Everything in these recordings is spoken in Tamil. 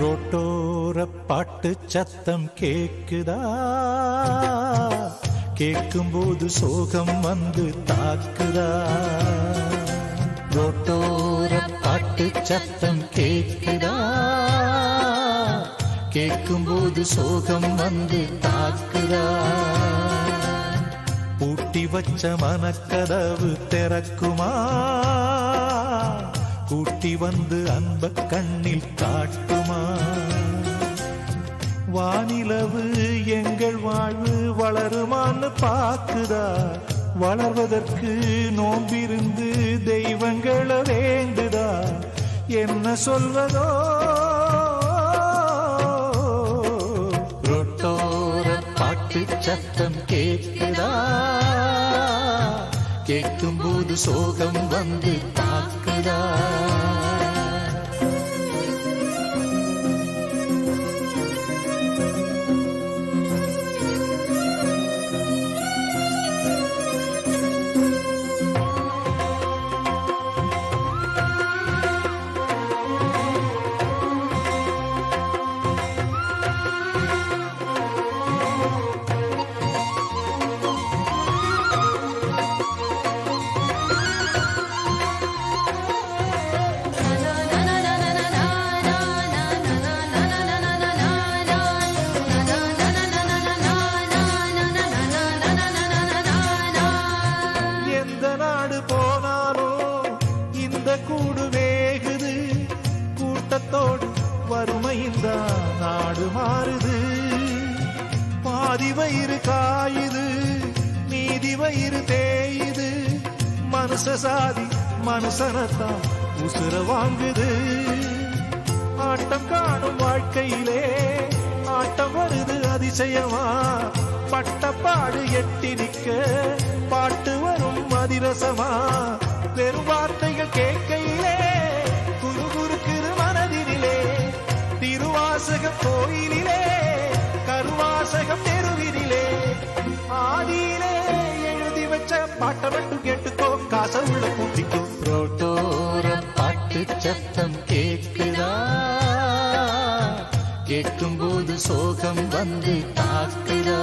ரோட்டோர பாட்டு சத்தம் கேக்குதா, கேட்கும்போது சோகம் வந்து தாக்குதா. ரோட்டோர பாட்டு சத்தம் கேக்குதா, கேட்கும்போது சோகம் வந்து தாக்குதா. பூட்டி வச்ச மனக்கதவு திறக்குமா, கூட்டி வந்து அன்ப கண்ணில் காட்டுமா. வானிலவு எங்கள் வாழ்வு வளருமான்னு பாக்குதா, வளர்வதற்கு நோம்பிருந்து தெய்வங்களை வேண்டுதா. என்ன சொல்வதோ ரோட்டோர பாட்டு சத்தம் கேட்குதா, கேட்கும்போது சோகம் வந்து தாக்குதா. கூடு வேகுது, கூட்டத்தோடு வறுமையில்தான் நாடு மாறுது. பாதி வயிறு காயுது, நீதி வயிறு தேயுது. மனுஷ சாதி மனுஷனத்தான் உசுர வாங்குது. ஆட்டம் காணும் வாழ்க்கையிலே ஆட்டம் வருது அதிசயமா. பட்டப்பாடு எட்டி நிற்க பாட்டு வரும் அதிரசமா. வெறும் வார்த்தைகள் கேட்கையிலே குரு குறுக்குது மனதினிலே. திருவாசகம் கோயிலிலே கருவாசகம் தெருவினிலே. ஆதியிலே எழுதி வச்ச பாட்டை மட்டும் கேட்டுக்கோ, காசை உள்ள கூட்டிக்கோ. ரோட்டோர பாட்டு சத்தம் கேட்குதா, கேட்கும்போது சோகம் வந்து தாக்குதா.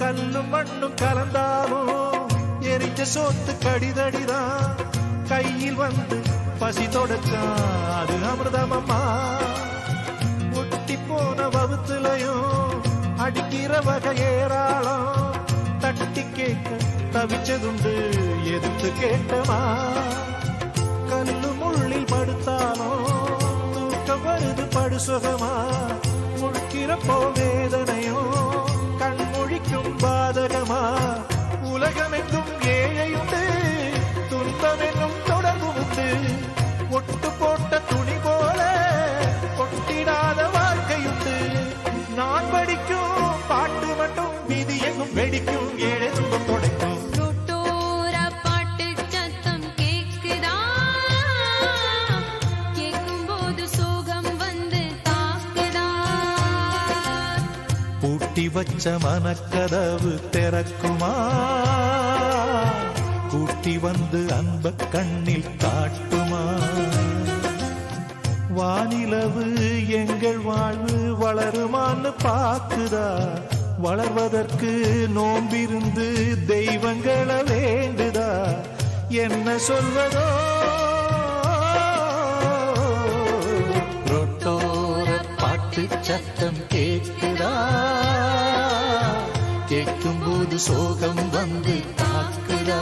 கல்லும் மண்ணும் கலந்தாலும் எரிஞ்ச சோத்து கடிதடிதான். கையில் வந்து பசி தொடச்சான் அது அமிர்தமம்மா. முட்டி போன வகுத்துலையும் அடிக்கிற வகை ஏராளம். தட்டி கேட்க தவிச்சதுண்டு எதிர்த்து கேட்டமா. கல்லு முள்ளில் படுத்தாலும் தூக்கம் வருது படுசுகமா. முழுக்கிறப்போ வேதனையும் கண்மொழிக்கும் பாதகமா. உலகமெங்கும் ஏழையுண்டு, துன்பமென்னும் தொடர்பு உண்டு. ஒட்டு போட்ட துணி போல ஒட்டிடாத வாழ்க்கையுண்டு. நான் படிக்கும் பாட்டு மட்டும் விதி எங்கும் வெடிக்கும், ஏழை துன்பம் தொடைக்கும். பூட்டி வச்ச மனக்கதவு திறக்குமா, கூட்டி வந்து அன்ப கண்ணில் காட்டுமா. வானிலவு எங்கள் வாழ்வு வளருமான்னு பாக்குதா, வளர்வதற்கு நோம்பிருந்து தெய்வங்களை வேண்டுதா. என்ன சொல்வதோ ரோட்டோர பாட்டு சத்தம் கேட்குதா, கேட்கும்போது சோகம் வந்து தாக்குதா.